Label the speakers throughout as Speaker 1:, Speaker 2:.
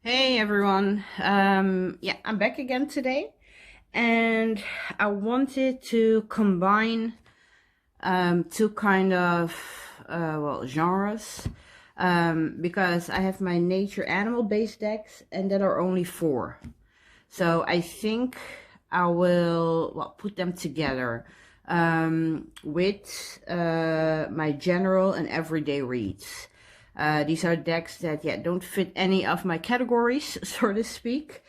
Speaker 1: Hey everyone, yeah, I'm back again today, and I wanted to combine two kind of genres, because I have my nature animal based decks, and there are only four. So I think I will put them together with my general and everyday reads. These are decks that don't fit any of my categories, so to speak.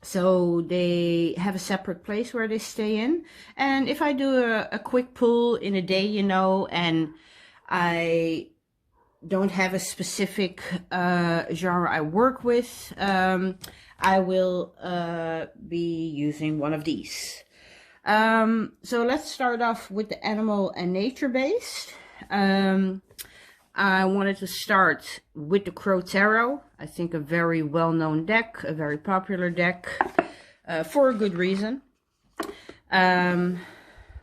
Speaker 1: So they have a separate place where they stay in. And if I do a quick pull in a day, and I don't have a specific genre I work with, I will be using one of these. So let's start off with the animal and nature based. I wanted to start with the Crow Tarot. I think a very well-known deck, a very popular deck, for a good reason. Let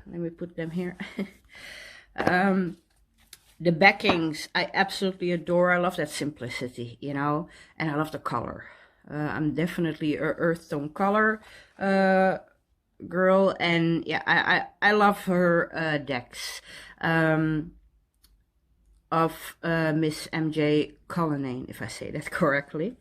Speaker 1: me put them here. The backings I absolutely adore. I love that simplicity, and I love the color. I'm definitely a earth tone color girl, and yeah, I love her decks. Of Miss MJ Cullinane, if I say that correctly.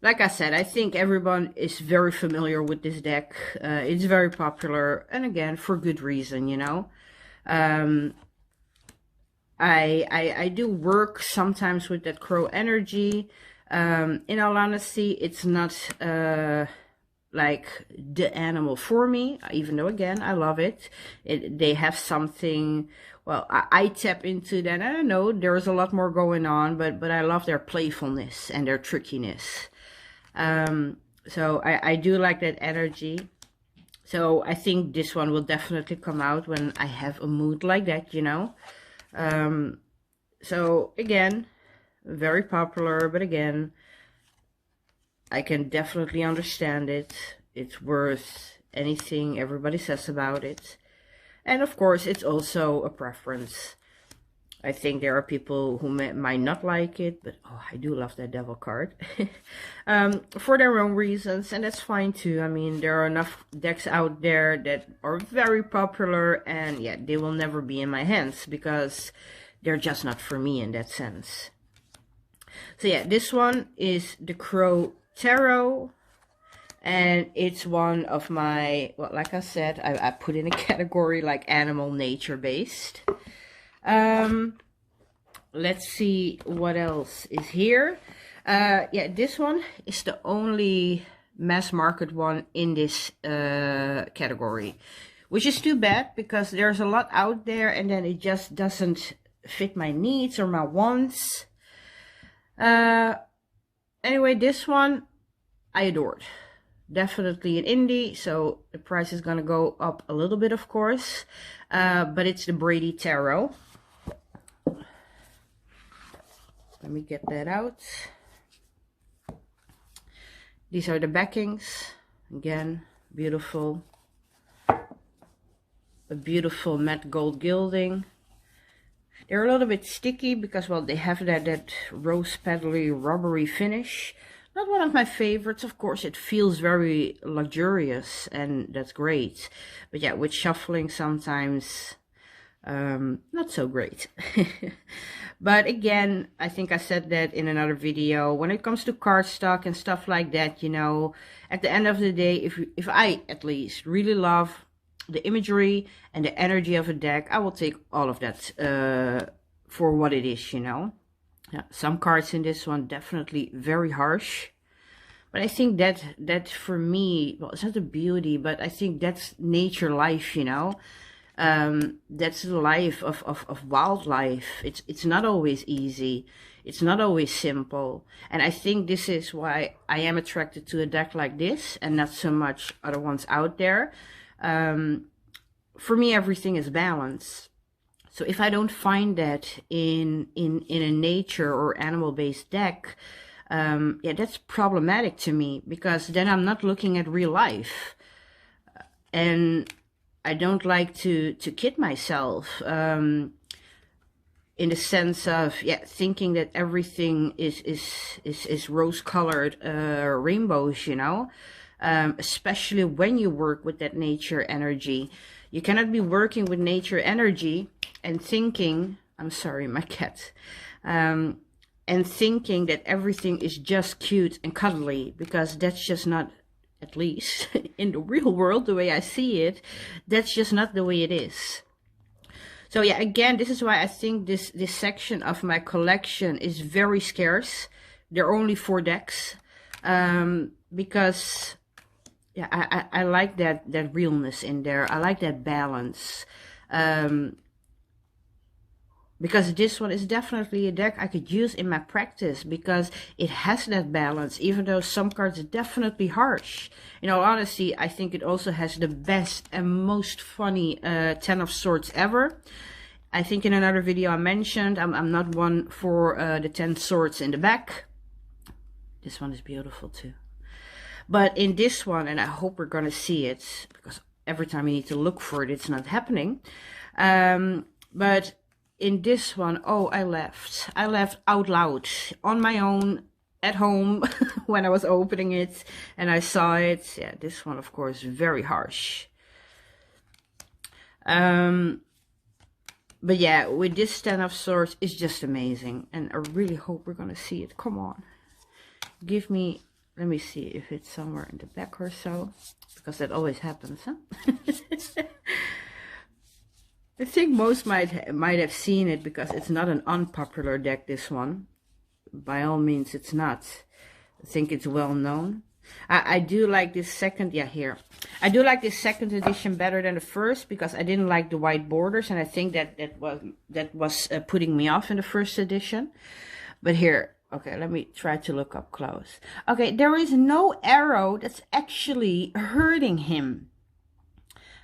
Speaker 1: Like I said, I think everyone is very familiar with this deck. It's very popular, and again, for good reason, I do work sometimes with that crow energy. In all honesty, it's not like the animal for me, even though again I love it. They have something. Well, I tap into that. I don't know, there's a lot more going on, but I love their playfulness and their trickiness. So I do like that energy. So I think this one will definitely come out when I have a mood like that, So again, very popular, but again, I can definitely understand it. It's worth anything everybody says about it. And of course, it's also a preference. I think there are people who might not like it, but oh, I do love that devil card. For their own reasons, and that's fine too. I mean, there are enough decks out there that are very popular, and yeah, they will never be in my hands because they're just not for me in that sense. So yeah, this one is the Crow Tarot. And it's one of my, well, like I said, I put in a category like animal nature based. Let's see what else is here. Yeah, this one is the only mass market one in this category, which is too bad because there's a lot out there and then it just doesn't fit my needs or my wants. Anyway, this one I adored. Definitely an indie, so the price is gonna go up a little bit, of course, but it's the Brady Tarot. Let me get that out. These are the backings. Again, beautiful. A beautiful matte gold gilding. They're a little bit sticky because, well, they have that rose petally rubbery finish. Not one of my favorites, of course. It feels very luxurious, and that's great. But yeah, with shuffling sometimes, not so great. But again, I think I said that in another video. When it comes to cardstock and stuff like that, at the end of the day, if I at least really love the imagery and the energy of a deck, I will take all of that for what it is, Yeah, some cards in this one definitely very harsh, but I think that for me, well, it's not a beauty, but I think that's nature life, that's the life of wildlife. It's not always easy, it's not always simple, and I think this is why I am attracted to a deck like this and not so much other ones out there. For me, everything is balance. So if I don't find that in a nature or animal based deck, yeah, that's problematic to me because then I'm not looking at real life, and I don't like to kid myself. in the sense of, yeah, thinking that everything is rose-colored rainbows, you know, especially when you work with that nature energy. You cannot be working with nature energy and thinking, I'm sorry, my cat, and thinking that everything is just cute and cuddly, because that's just not, at least in the real world, the way I see it, that's just not the way it is. So yeah, again, this is why I think this section of my collection is very scarce. There are only 4 decks, because yeah, I like that realness in there. I like that balance, because this one is definitely a deck I could use in my practice, because it has that balance, even though some cards are definitely harsh. In all honesty, I think it also has the best and most funny 10 of Swords ever. I think in another video I mentioned, I'm not one for the 10 swords in the back. This one is beautiful too. But in this one, and I hope we're gonna see it, because every time you need to look for it, it's not happening. But in this one, oh, I laughed out loud on my own at home when I was opening it and I saw it. Yeah, this one, of course, very harsh. But yeah, with this 10 of Swords, it's just amazing. And I really hope we're gonna see it. Come on. Give me, let me see if it's somewhere in the back or so. Because that always happens, huh? I think most might have seen it, because it's not an unpopular deck, this one. By all means, it's not. I think it's well known. I do like this second, yeah, here. I do like this second edition better than the first, because I didn't like the white borders, and I think that was putting me off in the first edition. But here, okay, let me try to look up close. Okay, there is no arrow that's actually hurting him.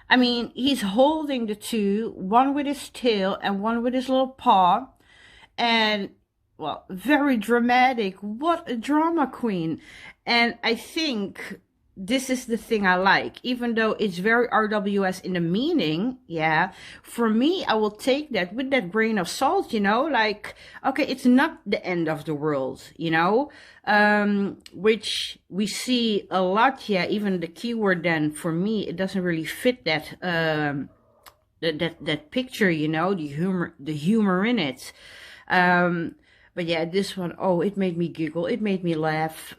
Speaker 1: I mean, he's holding the 2, one with his tail and one with his little paw. And, well, very dramatic. What a drama queen. And I think this is the thing I like. Even though it's very RWS in the meaning, yeah, for me, I will take that with that grain of salt, you know, like, okay, it's not the end of the world, you know, which we see a lot, yeah, even the keyword then, for me, it doesn't really fit that, that picture, you know, the humor in it. But yeah, this one, oh, it made me giggle, it made me laugh.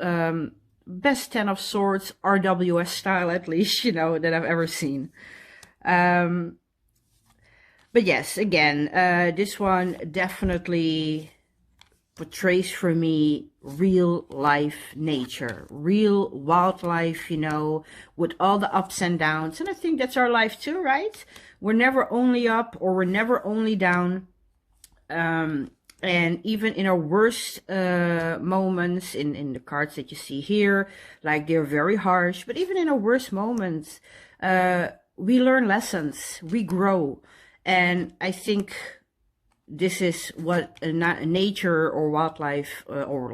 Speaker 1: Best 10 of Swords, RWS style at least, you know, that I've ever seen. But yes, again, this one definitely portrays for me real life nature, real wildlife, you know, with all the ups and downs. And I think that's our life too, right? We're never only up, or we're never only down. And even in our worst moments, in the cards that you see here, like, they're very harsh, but even in our worst moments, we learn lessons, we grow. And I think this is what a nature or wildlife or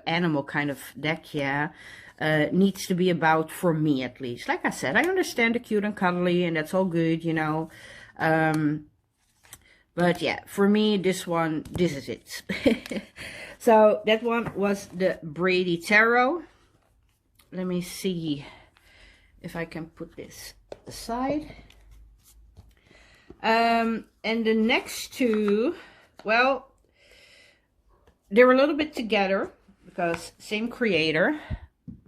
Speaker 1: animal kind of deck, yeah, needs to be about, for me at least. Like I said, I understand the cute and cuddly, and that's all good, you know. But yeah, for me, this is it. So that one was the Brady Tarot. Let me see if I can put this aside. And the next 2, well, they're a little bit together, because same creator.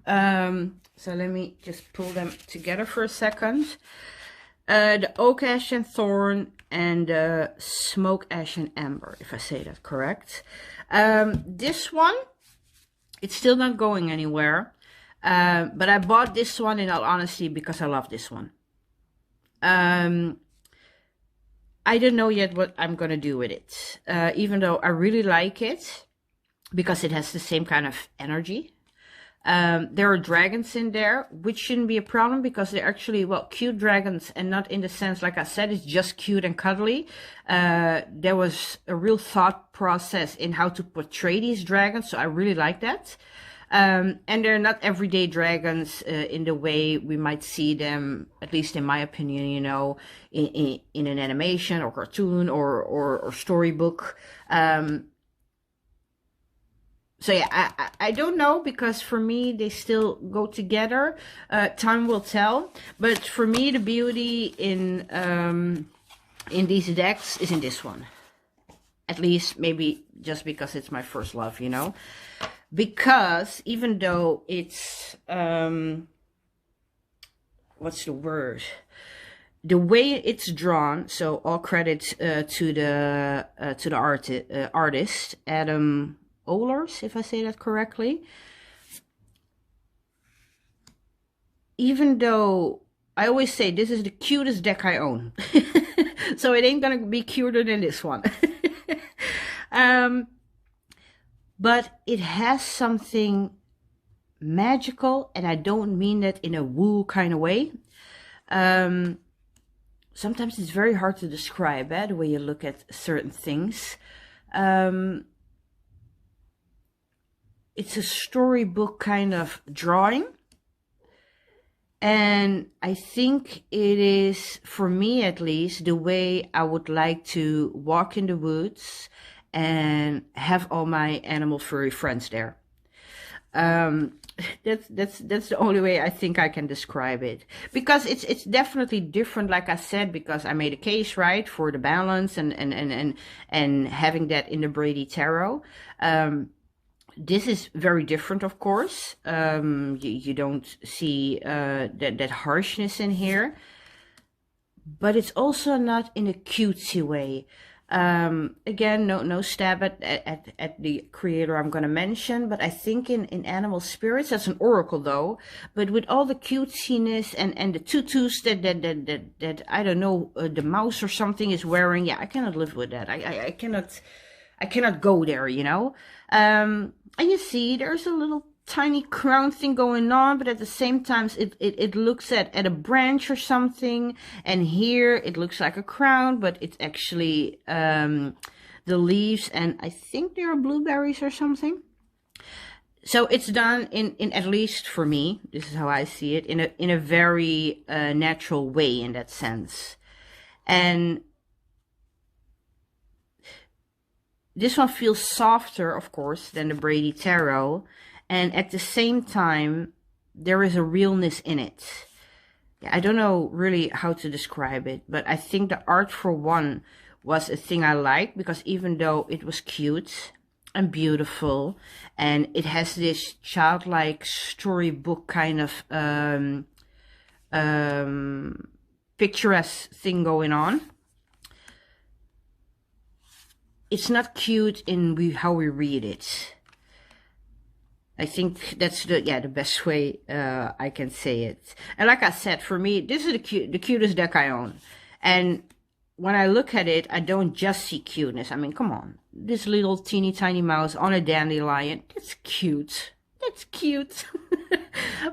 Speaker 1: So let me just pull them together for a second. The Oak Ash and Thorn, and Smoke Ash and Ember, if I say that correct. This one, it's still not going anywhere. But I bought this one, in all honesty, because I love this one. I don't know yet what I'm gonna do with it. Even though I really like it, because it has the same kind of energy. There are dragons in there, which shouldn't be a problem, because they're actually, well, cute dragons, and not in the sense, like I said, it's just cute and cuddly. There was a real thought process in how to portray these dragons, so I really like that. And they're not everyday dragons in the way we might see them, at least in my opinion, you know, in an animation or cartoon or storybook. So yeah, I don't know, because for me they still go together. Time will tell. But for me, the beauty in these decks is in this one. At least maybe just because it's my first love, you know. Because even though it's what's the word? The way it's drawn. So all credit to the artist Adam Oehlers, if I say that correctly. Even though I always say this is the cutest deck I own, so it ain't gonna be cuter than this one. But it has something magical, and I don't mean that in a woo kind of way. Sometimes it's very hard to describe the way you look at certain things. It's a storybook kind of drawing. And I think it is, for me at least, the way I would like to walk in the woods and have all my animal furry friends there. That's the only way I think I can describe it, because it's definitely different, like I said, because I made a case, right, for the balance and having that in the Brady tarot. This is very different, of course. You don't see that harshness in here, but it's also not in a cutesy way. Again, no stab at the creator I'm going to mention, but I think in Animal Spirits, that's an oracle though, but with all the cutesiness and the tutus that I don't know, the mouse or something is wearing, yeah, I cannot live with that. I cannot go there, you know. And you see there's a little tiny crown thing going on, but at the same time it looks at a branch or something, and here it looks like a crown, but it's actually the leaves, and I think there are blueberries or something. So it's done in at least for me, this is how I see it, in a very natural way in that sense. And this one feels softer, of course, than the Brady Tarot. And at the same time, there is a realness in it. I don't know really how to describe it, but I think the art, for one, was a thing I liked, because even though it was cute and beautiful, and it has this childlike storybook kind of picturesque thing going on, it's not cute in how we read it. I think that's the best way I can say it. And like I said, for me, this is the cutest deck I own. And when I look at it, I don't just see cuteness. I mean, come on. This little teeny tiny mouse on a dandelion, that's cute. That's cute.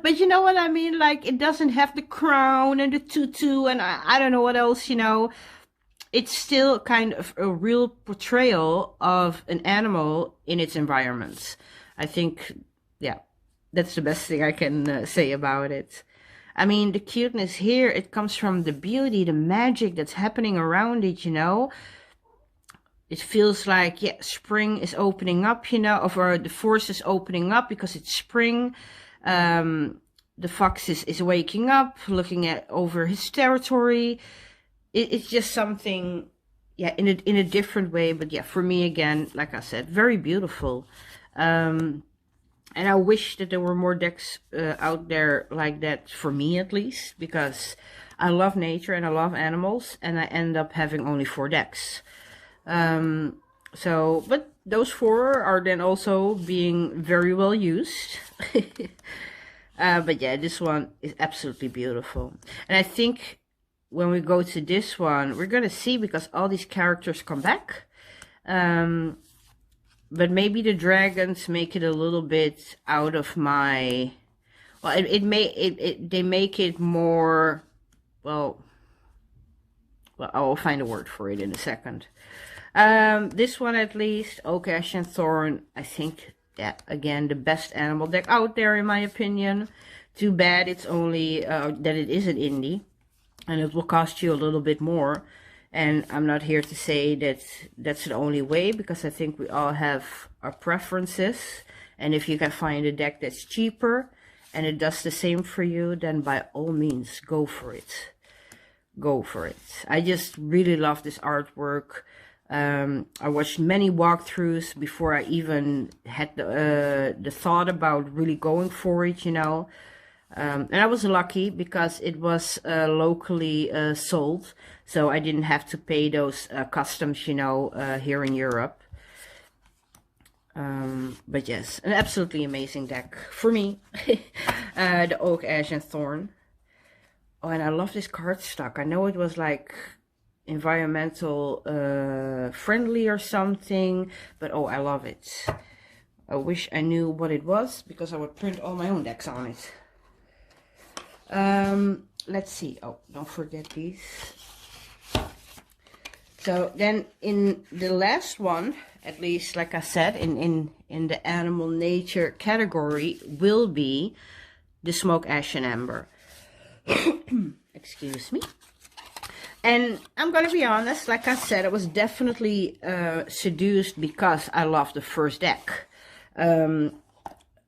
Speaker 1: But you know what I mean? Like, it doesn't have the crown and the tutu and I don't know what else, you know. It's still kind of a real portrayal of an animal in its environment. I think, yeah, that's the best thing I can say about it. I mean, the cuteness here, it comes from the beauty, the magic that's happening around it, you know. It feels like, yeah, spring is opening up, you know, or the forest is opening up because it's spring. The fox is waking up, looking over his territory. It's just something, yeah, in a different way. But yeah, for me, again, like I said, very beautiful. And I wish that there were more decks out there like that, for me at least, because I love nature and I love animals, and I end up having only 4 decks. But those 4 are then also being very well used. But yeah, this one is absolutely beautiful. And I think when we go to this one, we're going to see, because all these characters come back. But maybe the dragons make it a little bit out of my... Well, they make it more... Well, I'll find a word for it in a second. This one at least, Oehlers and Thorn, I think yeah, again, the best animal deck out there in my opinion. Too bad it's only that it is an indie, and it will cost you a little bit more. And I'm not here to say that that's the only way, because I think we all have our preferences. And if you can find a deck that's cheaper and it does the same for you, then by all means, go for it. Go for it. I just really love this artwork. I watched many walkthroughs before I even had the thought about really going for it, you know. And I was lucky because it was locally sold, so I didn't have to pay those customs, you know, here in Europe. But yes, an absolutely amazing deck for me. The Oak, Ash, and Thorn. Oh, and I love this cardstock. I know it was like environmental friendly or something, but oh, I love it. I wish I knew what it was, because I would print all my own decks on it. Let's see. Oh, don't forget these. So then in the last one, at least like I said, in the animal nature category, will be the Smoke, Ash, and Ember. Excuse me. And I'm gonna be honest, like I said, I was definitely seduced because I love the first deck.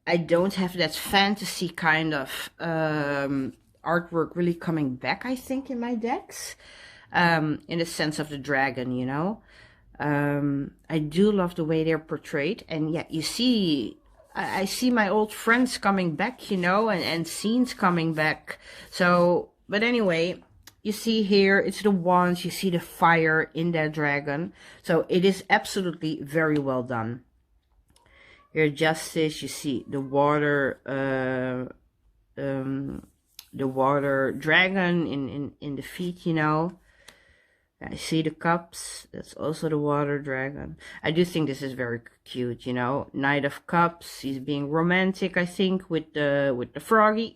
Speaker 1: I don't have that fantasy kind of artwork really coming back, I think, in my decks. In the sense of the dragon, you know. I do love the way they're portrayed. And yeah, you see, I see my old friends coming back, you know, and scenes coming back. So, but anyway, you see here, it's the wands, you see the fire in that dragon. So it is absolutely very well done. Here, Justice, you see the water dragon in the feet, you know. I see the cups, that's also the water dragon. I do think this is very cute, you know. Knight of Cups, he's being romantic, I think, with the froggy.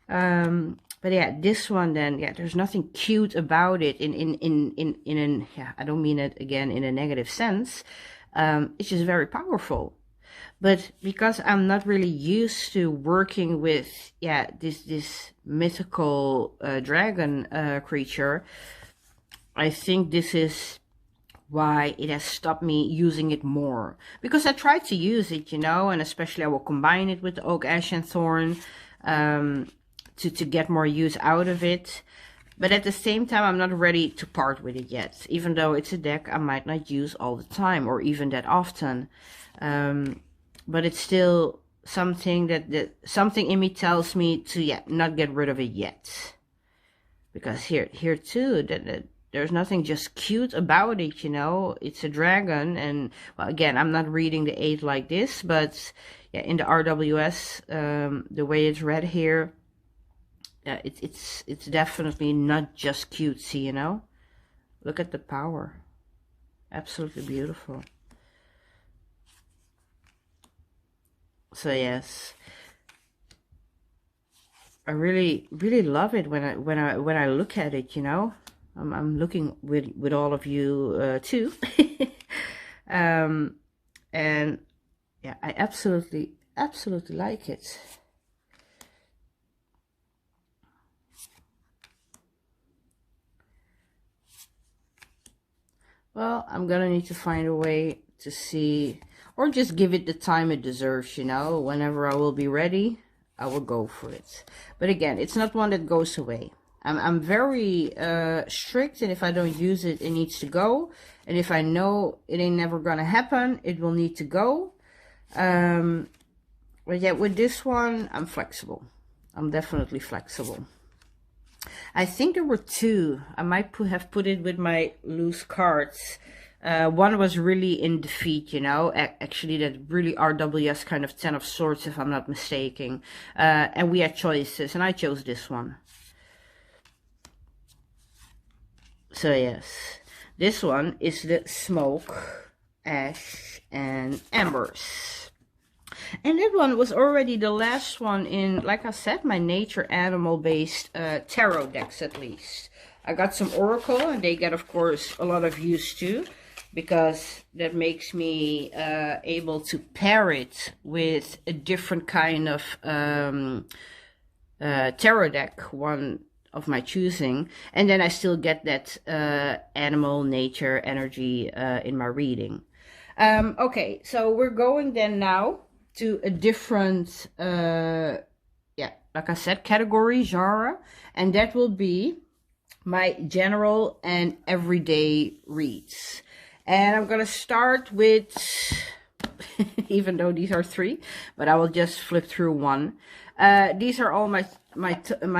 Speaker 1: But yeah, this one then, yeah, there's nothing cute about it yeah, I don't mean it again in a negative sense. It's just very powerful. But because I'm not really used to working with, yeah, this mythical dragon creature, I think this is why it has stopped me using it more. Because I tried to use it, you know, and especially I will combine it with the Oak, Ash, and Thorn to get more use out of it. But at the same time, I'm not ready to part with it yet. Even though it's a deck I might not use all the time or even that often. But it's still something that something in me tells me to, yeah, not get rid of it yet. Because here too, that there's nothing just cute about it, you know. It's a dragon, and well, again, I'm not reading the 8 like this, but yeah, in the RWS, the way it's read here, it's definitely not just cutesy, you know. Look at the power. Absolutely beautiful. So yes, I really love it when I look at it, you know. I'm looking with all of you too. And yeah, I absolutely like it. Well, I'm gonna need to find a way to see, or just give it the time it deserves, you know. Whenever I will be ready, I will go for it. But again, it's not one that goes away. I'm very strict, and if I don't use it, it needs to go. And if I know it ain't never gonna happen, it will need to go. But yeah, with this one, I'm flexible. I'm definitely flexible. I think there were 2. I might have put it with my loose cards. One was really in defeat, you know. Actually, that really RWS kind of 10 of Swords, if I'm not mistaken. And we had choices, and I chose this one. So yes, this one is the Smoke, Ash, and Embers. And that one was already the last one in, like I said, my nature animal based tarot decks at least. I got some Oracle, and they get, of course, a lot of use too. because that makes me able to pair it with a different kind of tarot deck, one of my choosing, and then I still get that animal nature energy in my reading. Okay, so we're going then now to a different like I said, category, genre, and that will be my general and everyday reads. And I'm gonna start with, even though these are 3, but I will just flip through one. These are all my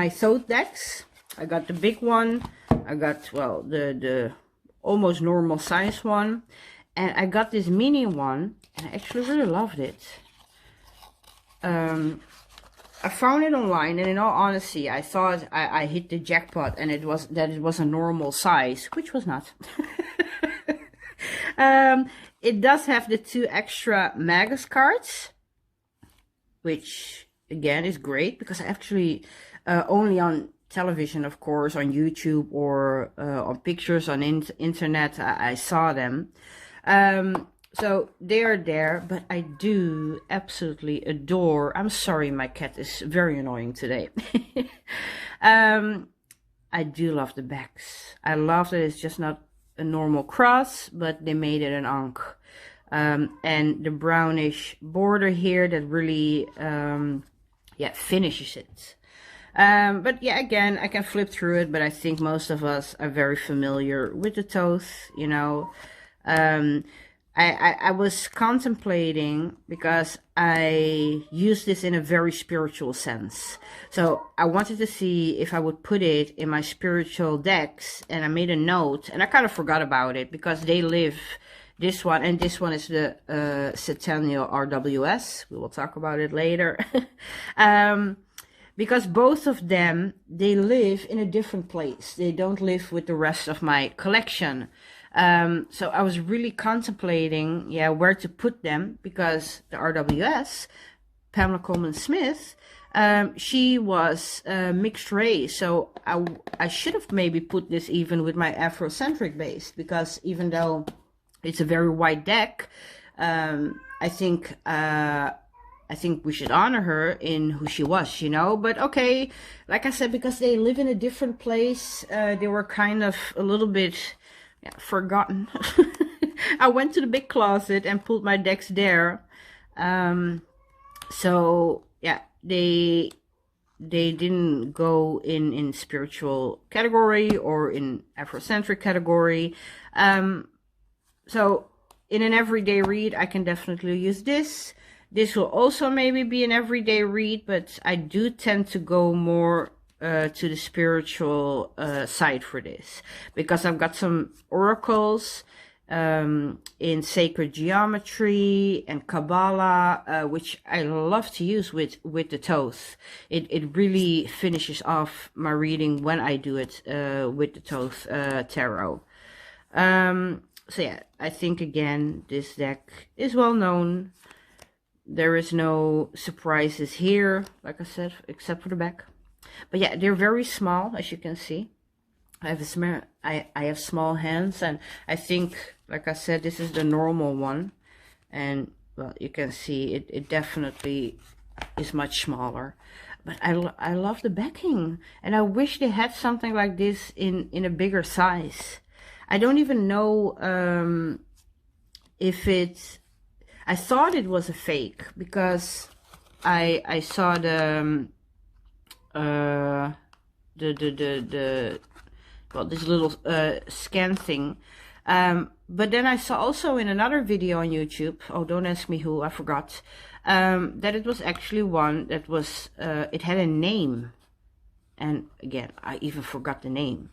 Speaker 1: Thoth decks. I got the big one. I got, well, the almost normal size one, and I got this mini one, and I actually really loved it. I found it online, and in all honesty, I thought I hit the jackpot, and it was a normal size, which was not. It does have the 2 extra Magus cards, which again is great, because I actually only on television, of course, on YouTube or on pictures on internet, I saw them. So they are there, but I do absolutely adore, I'm sorry, my cat is very annoying today. I do love the backs. I love that it's just not a normal cross, but they made it an ankh. And the brownish border here that really, finishes it. But yeah, again, I can flip through it, but I think most of us are very familiar with the Thoth, you know. I was contemplating, because I use this in a very spiritual sense. So I wanted to see if I would put it in my spiritual decks, and I made a note, and I kind of forgot about it, because they live, this one, and this one is the Centennial RWS. We will talk about it later. Because both of them, they live in a different place. They don't live with the rest of my collection. So I was really contemplating, where to put them, because the RWS, Pamela Colman Smith, she was mixed race. So I should have maybe put this even with my Afrocentric base, because even though it's a very white deck, I think we should honor her in who she was, you know. But okay, like I said, because they live in a different place, they were kind of a little bit forgotten. I went to the big closet and pulled my decks there. So yeah, they didn't go in spiritual category or in Afrocentric category. So in an everyday read, I can definitely use this. This will also maybe be an everyday read, but I do tend to go more to the spiritual side for this, because I've got some oracles in sacred geometry and Kabbalah, which I love to use with the Thoth. It really finishes off my reading when I do it with the Thoth tarot. So yeah, I think again this deck is well known. There is no surprises here, like I said, except for the back. But yeah, they're very small, as you can see. I have small hands, and I think, like I said, this is the normal one. And well, you can see it definitely is much smaller. But I love the backing, and I wish they had something like this in a bigger size. I don't even know if it's, I thought it was a fake, because I saw the well, this little scan thing, but then I saw also in another video on YouTube, oh, don't ask me who, I forgot, that it was actually one that was it had a name, and again I even forgot the name.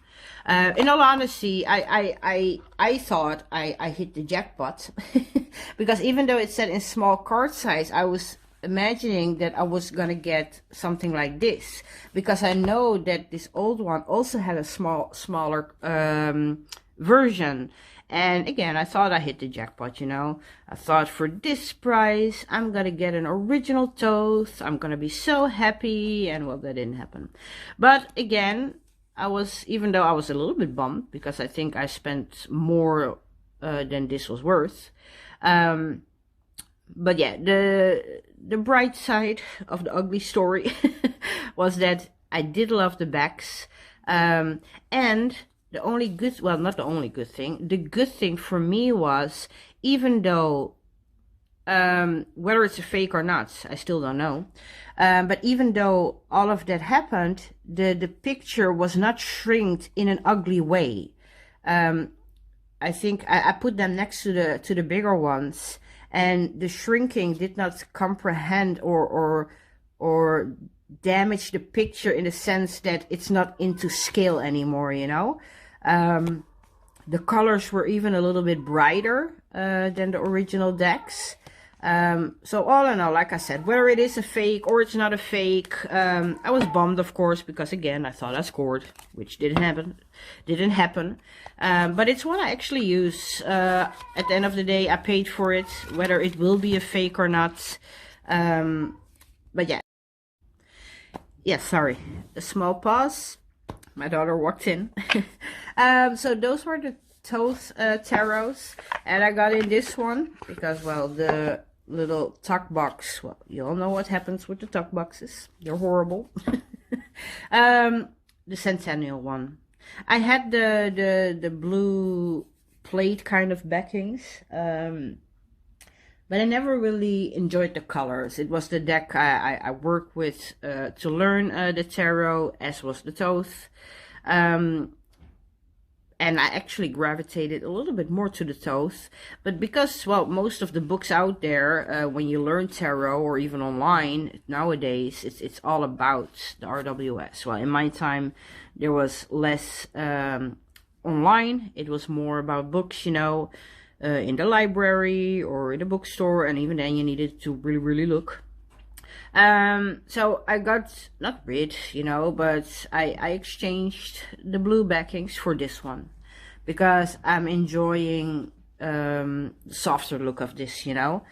Speaker 1: In all honesty, I thought I hit the jackpot because even though it said in small card size, I was imagining that I was gonna get something like this, because I know that this old one also had a smaller version. And again, I thought I hit the jackpot, you know. I thought for this price, I'm gonna get an original Thoth. I'm gonna be so happy, and well, that didn't happen. But again, even though I was a little bit bummed, because I think I spent more than this was worth. But yeah, the bright side of the ugly story was that I did love the backs. And the only good, well, not the only good thing, the good thing for me was, even though, whether it's a fake or not, I still don't know. But even though all of that happened, the picture was not shrinked in an ugly way. I think I put them next to the bigger ones, and the shrinking did not comprehend or damage the picture in the sense that it's not into scale anymore, you know. The colors were even a little bit brighter than the original decks. So all in all, like I said, whether it is a fake or it's not a fake, I was bummed, of course, because again, I thought I scored, which didn't happen. But it's one I actually use. At the end of the day, I paid for it, whether it will be a fake or not. But yeah. Yeah, sorry. A small pause. My daughter walked in. So those were the Thoth tarots. And I got in this one because, well, the little tuck box. Well, you all know what happens with the tuck boxes. They're horrible. The Centennial one. I had the blue plate kind of backings. But I never really enjoyed the colors. It was the deck I worked with to learn the tarot, as was the Thoth. And I actually gravitated a little bit more to the Thoth. But because, well, most of the books out there, when you learn tarot or even online nowadays, it's all about the RWS. Well, in my time, there was less online. It was more about books, you know, in the library or in the bookstore. And even then, you needed to really, really look. So I got, not rid, you know, but I exchanged the blue backings for this one because I'm enjoying the softer look of this, you know,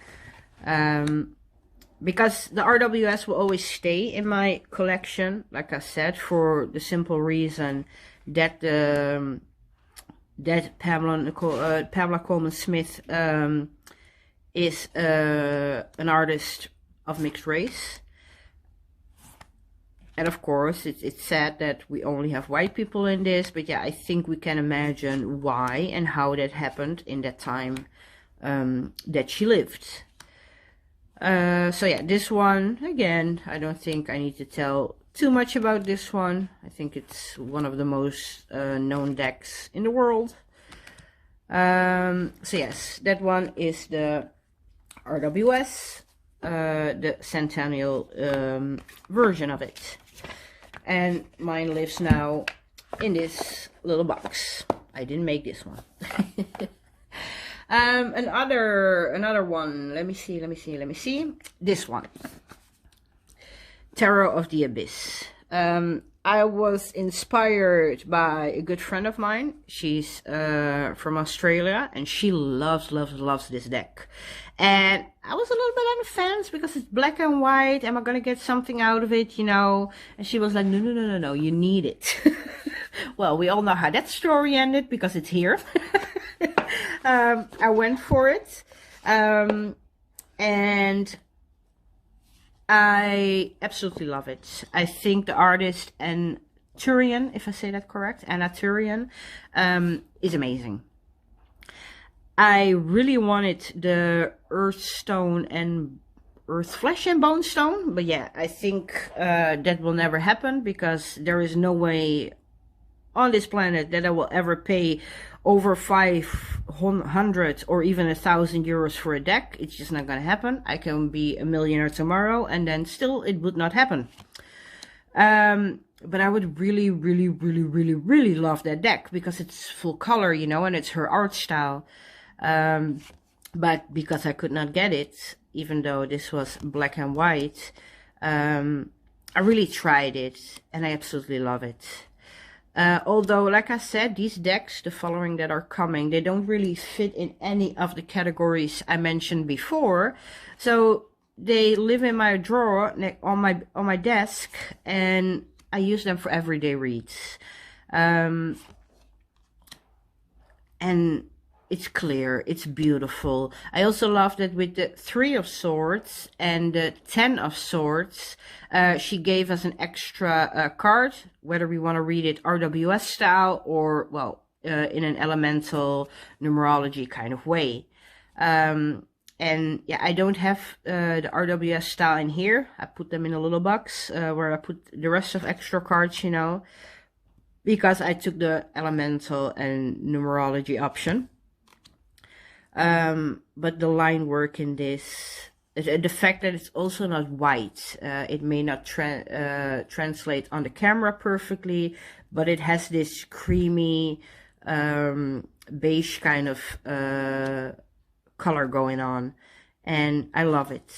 Speaker 1: because the RWS will always stay in my collection, like I said, for the simple reason that that Pamela Colman Smith is an artist of mixed race. And of course, it's sad that we only have white people in this, but yeah, I think we can imagine why and how that happened in that time that she lived. So yeah, this one, again, I don't think I need to tell too much about this one. I think it's one of the most known decks in the world. So yes, that one is the RWS. The Centennial version of it, and mine lives now in this little box. I didn't make this one. Another one. Let me see. This one, Tarot of the Abyss. I was inspired by a good friend of mine. She's from Australia, and she loves this deck. And I was a little bit on the fence because it's black and white. Am I going to get something out of it, you know? And she was like, no, you need it. Well, we all know how that story ended because it's here. I went for it. And I absolutely love it. I think the artist, and Tourian, if I say that correct, Anna Tourian, is amazing. I really wanted the Earth Stone and Earth Flesh and Bone Stone, but yeah, I think that will never happen because there is no way on this planet that I will ever pay over 500 or even 1,000 euros for a deck. It's just not gonna happen. I can be a millionaire tomorrow and then still it would not happen. But I would really love that deck because it's full color, you know, and it's her art style. But because I could not get it, even though this was black and white, I really tried it and I absolutely love it. Although, like I said, these decks, the following that are coming, they don't really fit in any of the categories I mentioned before. So they live in my drawer on my desk, and I use them for everyday reads. And it's clear, it's beautiful. I also love that with the 3 of Swords and the 10 of Swords, she gave us an extra card, whether we want to read it RWS style or, well, in an elemental numerology kind of way. And yeah, I don't have the RWS style in here. I put them in a little box where I put the rest of extra cards, you know, because I took the elemental and numerology option. But the line work in this, the fact that it's also not white, it may not translate on the camera perfectly, but it has this creamy beige kind of color going on, and I love it.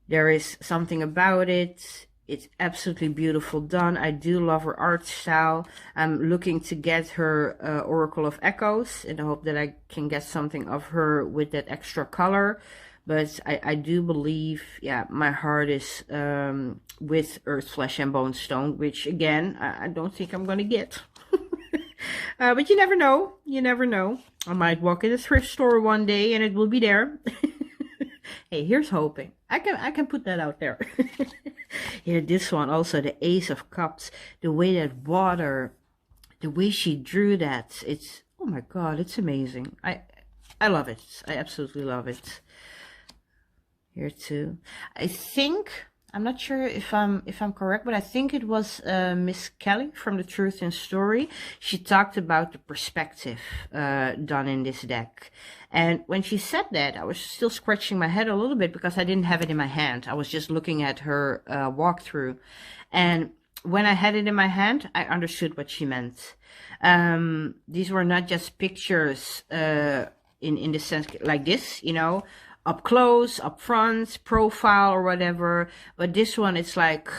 Speaker 1: There is something about it. It's absolutely beautiful done. I do love her art style. I'm looking to get her Oracle of Echoes in the hope that I can get something of her with that extra color. But I do believe, yeah, my heart is with Earth, Flesh and Bone Stone, which again, I don't think I'm going to get. But you never know. You never know. I might walk in a thrift store one day and it will be there. Hey, here's hoping. I can put that out there. Here, this one also, the Ace of Cups. The way that water, the way she drew that, it's, oh my God, it's amazing. I love it. I absolutely love it. Here too. I think, I'm not sure if I'm correct, but I think it was Miss Kelly from the Truth in Story. She talked about the perspective done in this deck. And when she said that, I was still scratching my head a little bit because I didn't have it in my hand. I was just looking at her walkthrough. And when I had it in my hand, I understood what she meant. These were not just pictures in the sense like this, you know, up close, up front, profile or whatever. But this one, it's like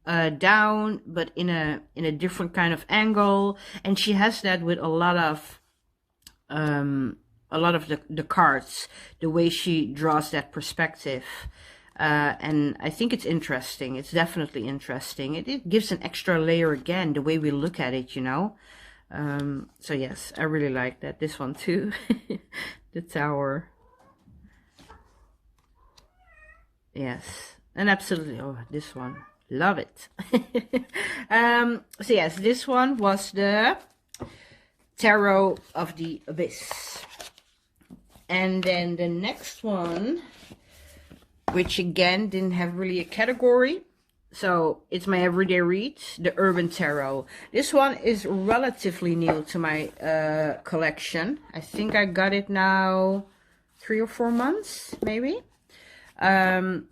Speaker 1: down, but in a different kind of angle. And she has that with a lot of the cards, the way she draws that perspective. And I think it's interesting. It's definitely interesting. It gives an extra layer again, the way we look at it, you know. So yes, I really like that. This one too, the Tower. Yes, and absolutely, oh, this one, love it. So yes, this one was the Tarot of the Abyss. And then the next one, which again didn't have really a category, so it's my everyday read, the Urban Tarot. This one is relatively new to my collection. I think I got it now 3 or 4 months, maybe. And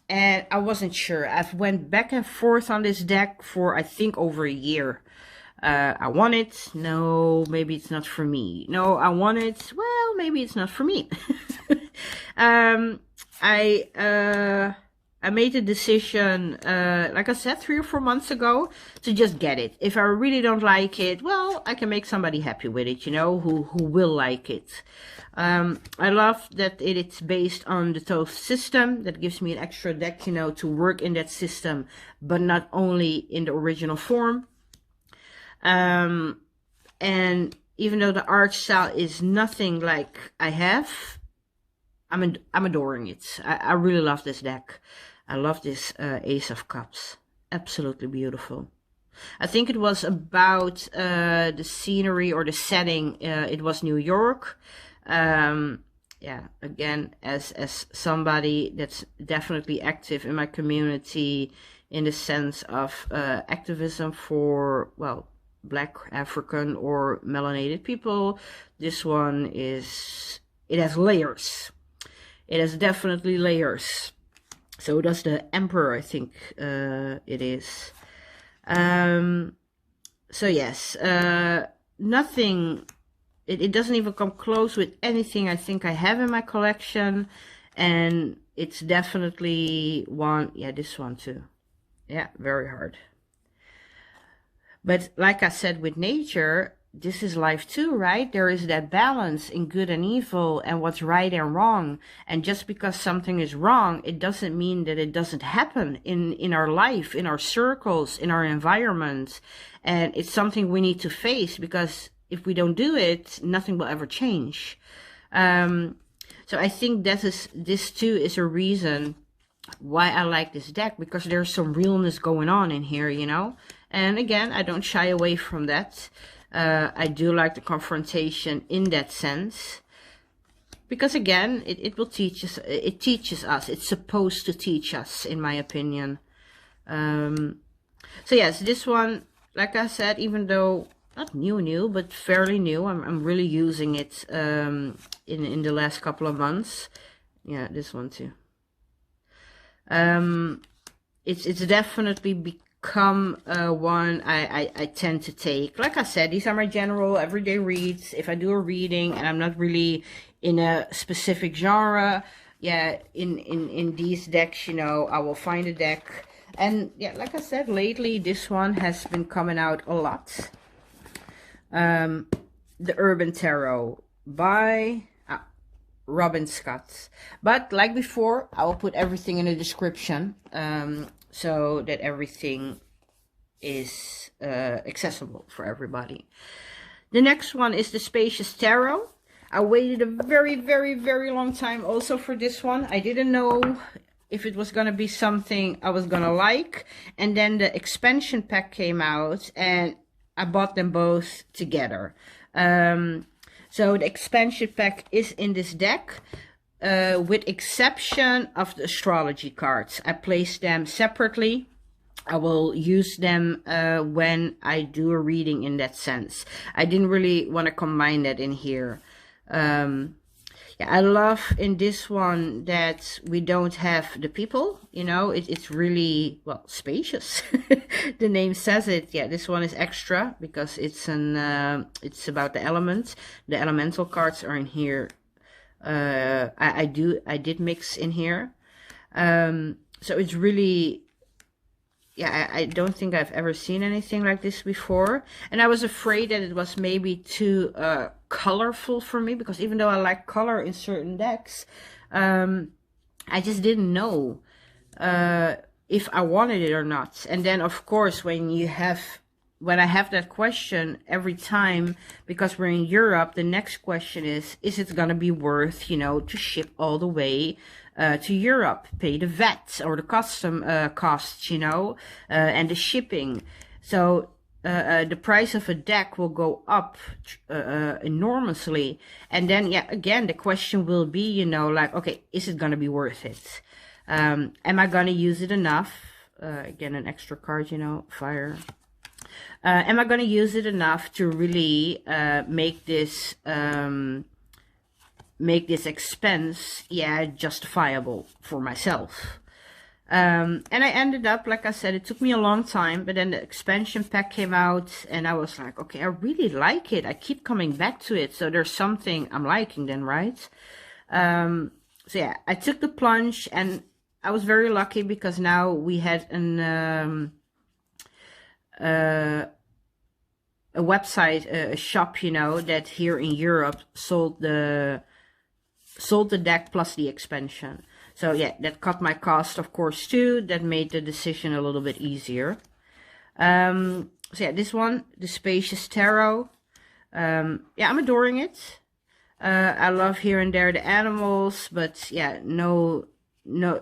Speaker 1: I wasn't sure. I've went back and forth on this deck for, I think, over a year. I want it. No, maybe it's not for me. No, I want it. Well, maybe it's not for me. I made a decision, like I said, 3 or 4 months ago, to just get it. If I really don't like it, well, I can make somebody happy with it, you know, who will like it. I love that it's based on the Thoth system. That gives me an extra deck, you know, to work in that system, but not only in the original form. And even though the art style is nothing like I have, I'm adoring it. I really love this deck. I love this Ace of Cups. Absolutely beautiful. I think it was about the scenery or the setting. It was New York. Yeah, again, as somebody that's definitely active in my community in the sense of activism for, well, Black, African or melanated people, this one is, it has layers. It has definitely layers. So does the Emperor, I think it is. So yes, nothing, it doesn't even come close with anything I think I have in my collection. And it's definitely one, yeah, this one too. Yeah, very hard. But like I said with nature, this is life too, right? There is that balance in good and evil and what's right and wrong. And just because something is wrong, it doesn't mean that it doesn't happen in our life, in our circles, in our environment. And it's something we need to face because if we don't do it, nothing will ever change. So I think this too is a reason why I like this deck, because there's some realness going on in here, you know. And again, I don't shy away from that. I do like the confrontation in that sense, because again, it will teach us. It teaches us. It's supposed to teach us, in my opinion. So yes, this one, like I said, even though not new, but fairly new, I'm really using it in the last couple of months. Yeah, this one too. It's definitely become one I tend to take. Like I said, these are my general everyday reads. If I do a reading and I'm not really in a specific genre, yeah, in these decks, you know, I will find a deck. And yeah, like I said, lately this one has been coming out a lot. The Urban Tarot by Robin Scott. But like before, I will put everything in the description, so that everything is accessible for everybody. The next one is the Spacious Tarot. I waited a very long time also for this one. I didn't know if it was going to be something I was going to like. And then the expansion pack came out and I bought them both together. So the expansion pack is in this deck, with exception of the astrology cards. I placed them separately. I will use them when I do a reading in that sense. I didn't really want to combine that in here. Yeah, I love in this one that we don't have the people, you know, it's really, well, spacious. The name says it. Yeah, this one is extra because it's it's about the elements. The elemental cards are in here. I did mix in here. So it's really, yeah, I don't think I've ever seen anything like this before. And I was afraid that it was maybe too colorful for me, because even though I like color in certain decks, I just didn't know if I wanted it or not. And then of course when I have that question every time, because we're in Europe, the next question is it gonna be worth, you know, to ship all the way to Europe, pay the VAT or the custom costs, you know, and the shipping. So the price of a deck will go up enormously. And then, yeah, again, the question will be, you know, like, okay, is it going to be worth it? Am I going to use it enough? Again, an extra card, you know, fire. Am I going to use it enough to really make this expense, yeah, justifiable for myself? And I ended up, like I said, it took me a long time, but then the expansion pack came out and I was like, okay, I really like it. I keep coming back to it. So there's something I'm liking then, right? So yeah, I took the plunge and I was very lucky because now we had a website, a shop, you know, that here in Europe sold the deck plus the expansion. So yeah, that cut my cost, of course, too. That made the decision a little bit easier. So yeah, this one, the Spacious Tarot. Yeah, I'm adoring it. I love here and there the animals, but yeah, no,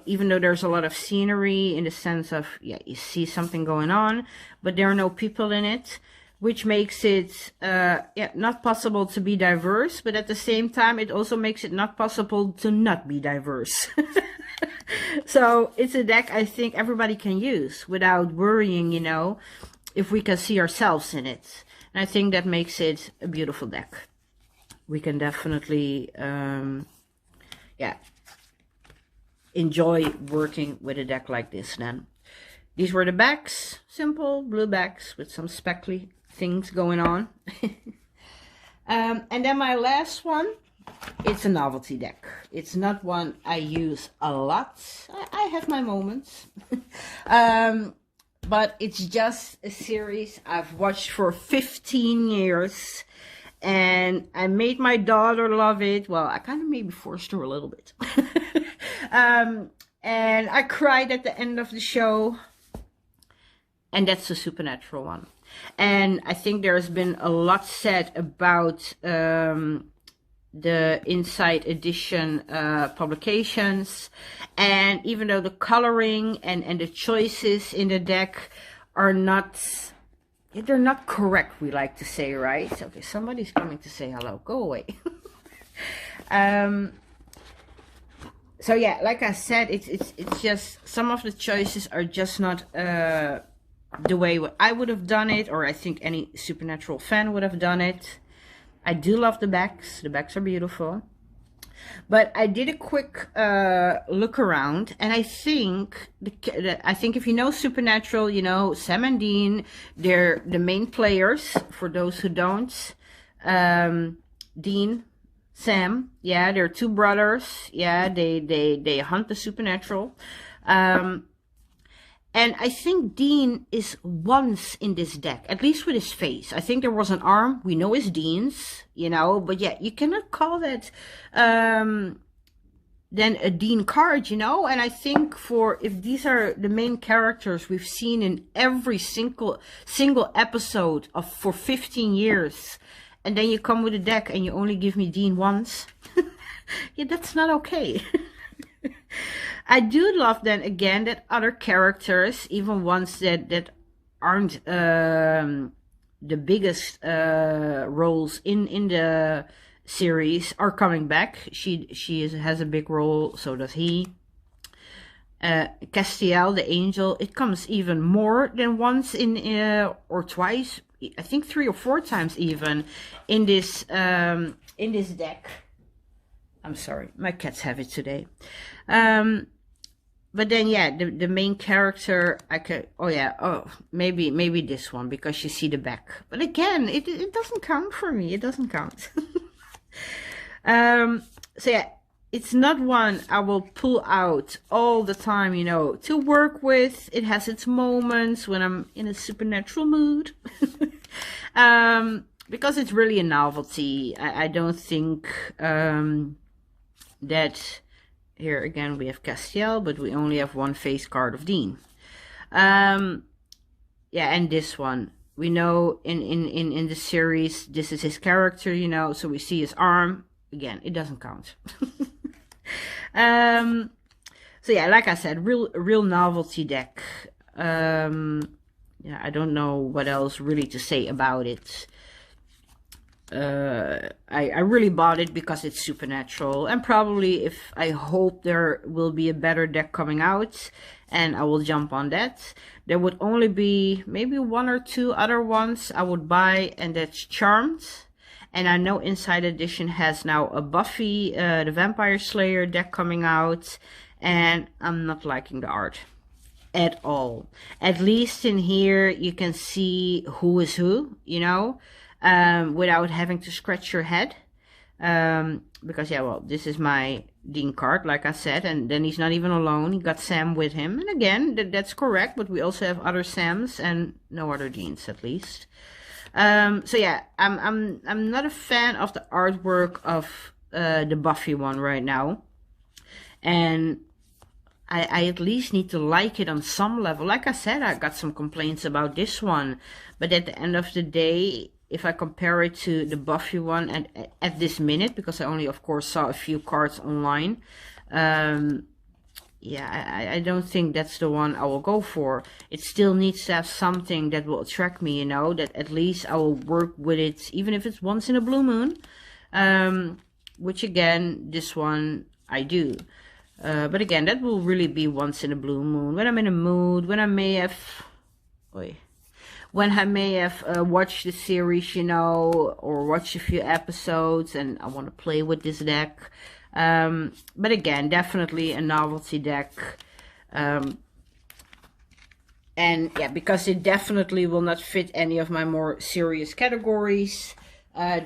Speaker 1: even though there's a lot of scenery in the sense of, yeah, you see something going on, but there are no people in it, which makes it, yeah, not possible to be diverse, but at the same time, it also makes it not possible to not be diverse. So it's a deck I think everybody can use without worrying, you know, if we can see ourselves in it. And I think that makes it a beautiful deck. We can definitely, yeah, enjoy working with a deck like this then. These were the backs, simple blue backs with some speckly things going on. And then my last one, it's a novelty deck. It's not one I use a lot. I have my moments. But it's just a series I've watched for 15 years. And I made my daughter love it. Well, I kind of maybe forced her a little bit. And I cried at the end of the show. And that's the Supernatural one. And I think there's been a lot said about the Inside Edition publications, and even though the coloring and the choices in the deck are not, they're not correct, we like to say, right? Okay, somebody's coming to say hello. Go away. So yeah, like I said, it's just some of the choices are just not the way I would have done it, or I think any Supernatural fan would have done it. I do love the backs. The backs are beautiful. But I did a quick look around, and I think if you know Supernatural, you know Sam and Dean. They're the main players. For those who don't, Dean, Sam, yeah, they're two brothers. Yeah, they hunt the supernatural. And I think Dean is once in this deck, at least with his face. I think there was an arm. We know it's Dean's, you know, but yeah, you cannot call that then a Dean card, you know. And I think if these are the main characters we've seen in every single episode for 15 years, and then you come with a deck and you only give me Dean once, yeah, that's not okay. I do love then again that other characters, even ones that aren't the biggest roles in the series, are coming back. She has a big role, so does he. Castiel, the angel, it comes even more than once or twice. I think 3 or 4 times even in this deck. I'm sorry, my cats have it today. But then, yeah, the main character, I could, maybe this one, because you see the back. But again, it doesn't count for me. It doesn't count. So yeah, it's not one I will pull out all the time, you know, to work with. It has its moments when I'm in a supernatural mood. Because it's really a novelty. I don't think that... Here again we have Castiel, but we only have one face card of Dean. Yeah, and this one. We know in the series this is his character, you know, so we see his arm. Again, it doesn't count. So yeah, like I said, real novelty deck. Yeah, I don't know what else really to say about it. I really bought it because it's supernatural, and probably I hope there will be a better deck coming out, and I will jump on that. There would only be maybe 1 or 2 other ones I would buy, and that's Charmed. And I know Inside Edition has now a Buffy the Vampire Slayer deck coming out, and I'm not liking the art at all. At least in here you can see who is who, you know. Without having to scratch your head. Because, yeah, well, this is my Dean card, like I said, and then he's not even alone. He got Sam with him. And again, that's correct, but we also have other Sams and no other Deans, at least. So yeah, I'm not a fan of the artwork of the Buffy one right now. And I at least need to like it on some level. Like I said, I got some complaints about this one, but at the end of the day, if I compare it to the Buffy one at this minute, because I only, of course, saw a few cards online, yeah, I don't think that's the one I will go for. It still needs to have something that will attract me, you know, that at least I will work with it, even if it's once in a blue moon, which again, this one I do. But again, that will really be once in a blue moon, when I'm in a mood, when I may have... When I may have watched the series, you know, or watched a few episodes, and I want to play with this deck. But again, definitely a novelty deck. And yeah, because it definitely will not fit any of my more serious categories,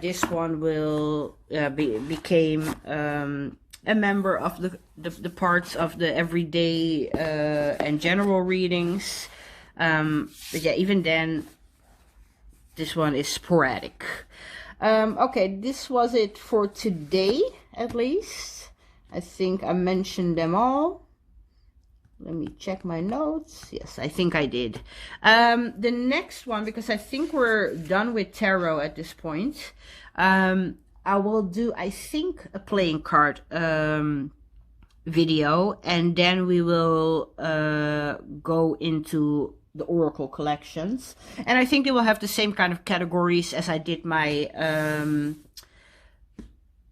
Speaker 1: this one will became a member of the parts of the everyday and general readings. But yeah, even then, this one is sporadic. Okay, this was it for today, at least. I think I mentioned them all. Let me check my notes. Yes, I think I did. The next one, because I think we're done with tarot at this point, I will do, I think, a playing card video, and then we will go into the oracle collections. And I think they will have the same kind of categories as I did my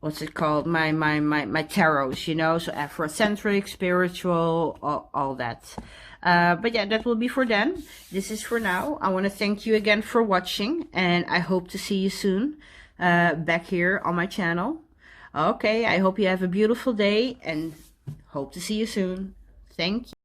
Speaker 1: what's it called, my tarots, you know, so Afrocentric, spiritual, all that. But yeah, that will be for then. This is for now. I want to thank you again for watching, and I hope to see you soon back here on my channel. Okay, I hope you have a beautiful day, and hope to see you soon. Thank you.